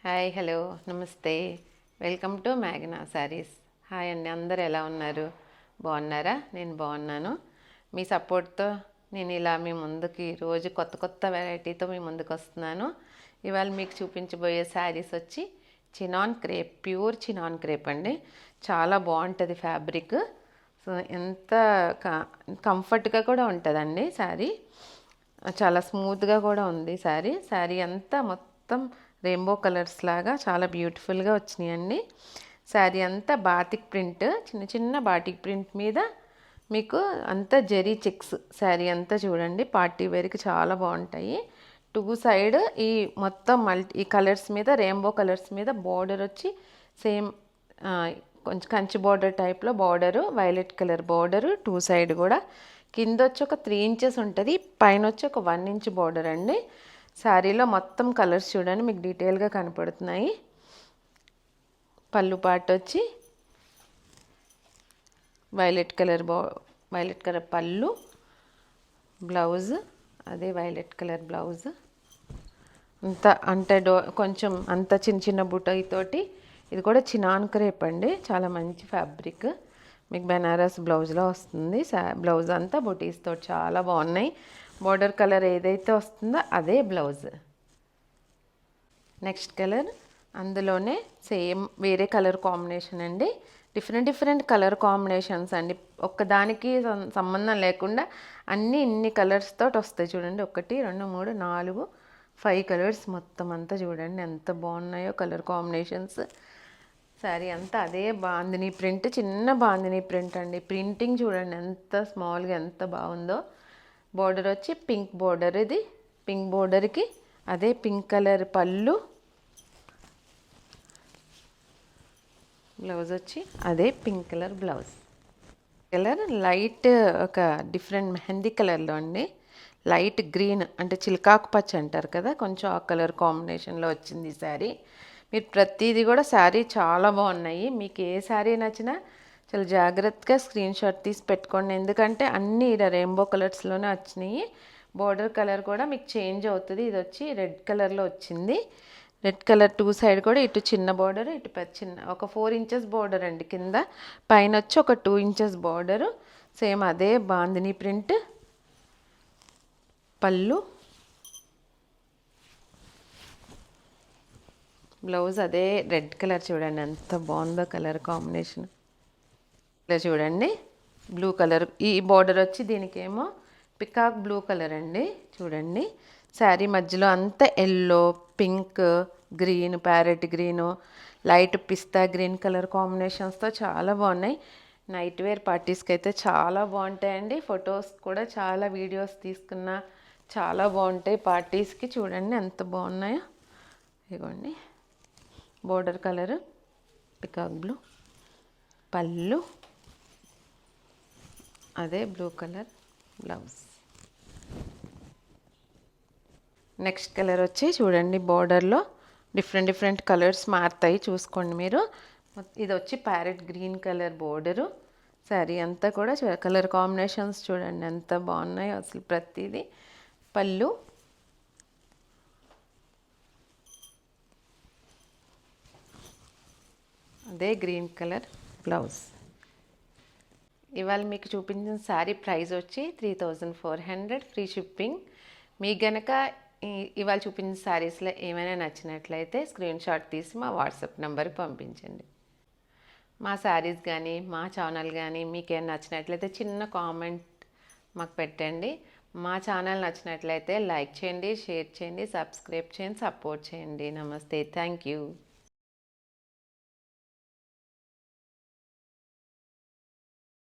Hi hello నమస్తే. Welcome to Magna saris. Hi అండి, అందరు ఎలా ఉన్నారు? బాగున్నారా? నేను బాగున్నాను. మీ సపోర్ట్తో నేను ఇలా మీ ముందుకి రోజు కొత్త కొత్త వెరైటీతో మీ ముందుకు వస్తున్నాను. ఇవాళ మీకు చూపించబోయే శారీస్ వచ్చి chinon crepe, pure chinon crepe అండి. చాలా బాగుంటుంది ఫ్యాబ్రిక్. సో ఎంత కంఫర్ట్గా కూడా ఉంటుందండి శారీ. చాలా స్మూత్గా కూడా ఉంది శారీ. శారీ అంతా మొత్తం రెయిన్బో కలర్స్ లాగా చాలా బ్యూటిఫుల్గా వచ్చినాయండి. శారీ అంతా బాతిక్ ప్రింట్, చిన్న చిన్న బాటిక్ ప్రింట్ మీద మీకు అంతా జెరీ చెక్స్. శారీ అంతా చూడండి, పార్టీ వేర్కి చాలా బాగుంటాయి. టూ సైడ్ ఈ మొత్తం ఈ కలర్స్ మీద, రెయిన్బో కలర్స్ మీద బార్డర్ వచ్చి సేమ్ కొంచెం కంచి బార్డర్ టైప్లో border, violet colour border two side కూడా. కింద వచ్చి ఒక 3 ఇంచెస్ ఉంటుంది, పైన వచ్చి ఒక 1 ఇంచ్ బార్డర్ అండి. శారీలో మొత్తం కలర్స్ చూడండి మీకు డీటెయిల్గా కనపడుతున్నాయి. పళ్ళు పాట వచ్చి వైలెట్ కలర్ పళ్ళు, బ్లౌజ్ అదే వైలెట్ కలర్ బ్లౌజ్. అంత అంటే కొంచెం అంత చిన్న చిన్న బుటైతోటి. ఇది కూడా చినాన్ క్రేప్ అండి, చాలా మంచి ఫ్యాబ్రిక్. మీకు బెనారస్ బ్లౌజ్లో వస్తుంది. బ్లౌజ్ అంతా బుటీస్తో చాలా బాగున్నాయి. బోర్డర్ కలర్ ఏదైతే వస్తుందో అదే బ్లౌజ్. నెక్స్ట్ కలర్ అందులోనే సేమ్ వేరే కలర్ కాంబినేషన్ అండి. డిఫరెంట్ కలర్ కాంబినేషన్స్ అండి, ఒక్కదానికి సంబంధం లేకుండా అన్నీ ఇన్ని కలర్స్ తోటి వస్తాయి. చూడండి 1 2 3 4 5 కలర్స్ మొత్తం అంతా చూడండి ఎంత బాగున్నాయో కలర్ కాంబినేషన్స్. శారీ అంతా అదే బాందిని ప్రింట్, చిన్న బాందిని ప్రింట్ అండి. ప్రింటింగ్ చూడండి ఎంత స్మాల్గా ఎంత బాగుందో. బోర్డర్ వచ్చి పింక్ బోర్డర్, ఇది పింక్ బోర్డర్కి అదే పింక్ కలర్ పళ్ళు, బ్లౌజ్ వచ్చి అదే pink colour blouse. Colour light ఒక డిఫరెంట్ మెహందీ కలర్లో అండి. లైట్ గ్రీన్ అంటే చిలకాకు పచ్చ అంటారు కదా, కొంచెం ఆ కలర్ కాంబినేషన్లో వచ్చింది శారీ. మీరు ప్రతిదీ కూడా శారీ చాలా బాగున్నాయి. మీకు ఏ శారీ నచ్చినా చాలా జాగ్రత్తగా స్క్రీన్ షాట్ తీసి పెట్టుకోండి, ఎందుకంటే అన్నీ ఇలా రెయిన్బో కలర్స్లోనే వచ్చినాయి. బోర్డర్ కలర్ కూడా మీకు చేంజ్ అవుతుంది. ఇది వచ్చి రెడ్ కలర్లో వచ్చింది. రెడ్ కలర్ టూ సైడ్ కూడా ఇటు చిన్న బార్డర్, ఇటు పెద్ద చిన్న ఒక 4 ఇంచెస్ బార్డర్ అండి కింద, పైన వచ్చి ఒక 2 ఇంచెస్ బార్డరు. సేమ్ అదే బాందిని ప్రింట్. పళ్ళు, బ్లౌజ్ అదే రెడ్ కలర్. చూడండి ఎంత బాగుందో కలర్ కాంబినేషన్. ఇలా చూడండి బ్లూ కలర్, ఈ బార్డర్ వచ్చి దీనికేమో పికాక్ బ్లూ కలర్ అండి. చూడండి శారీ మధ్యలో అంతా yellow, pink, green, parrot green, light పిస్తా గ్రీన్ కలర్ కాంబినేషన్స్తో చాలా బాగున్నాయి. నైట్ వేర్ పార్టీస్కి అయితే చాలా బాగుంటాయండి. ఫొటోస్ కూడా చాలా వీడియోస్ తీసుకున్నా చాలా బాగుంటాయి పార్టీస్కి. చూడండి ఎంత బాగున్నాయో. ఇదిగోండి బోర్డర్ కలర్ పికాక్ బ్లూ, పళ్ళు అదే blue colour blouse. Next colour వచ్చి చూడండి బోర్డర్లో డిఫరెంట్ కలర్స్ మారుతాయి, చూసుకోండి మీరు. ఇది వచ్చి parrot green colour border. Sari అంతా కూడా కలర్ కాంబినేషన్స్ చూడండి ఎంత బాగున్నాయో అసలు ప్రతిదీ. పళ్ళు, అదే గ్రీన్ కలర్ బ్లౌజ్. ఇవాళ మీకు చూపించిన శారీ ప్రైస్ వచ్చి 3400, ఫ్రీ షిప్పింగ్. మీకు గనక ఇవాళ చూపించిన శారీస్లో ఏమైనా నచ్చినట్లయితే స్క్రీన్ షాట్ తీసి మా వాట్సాప్ నెంబర్కి పంపించండి. మా శారీస్ కానీ మా ఛానల్ కానీ మీకు ఏమైనా నచ్చినట్లయితే చిన్న కామెంట్ మాకు పెట్టండి. మా ఛానల్ నచ్చినట్లయితే లైక్ చేయండి, షేర్ చేయండి, సబ్స్క్రైబ్ చేయండి, సపోర్ట్ చేయండి. నమస్తే, థ్యాంక్ యూ.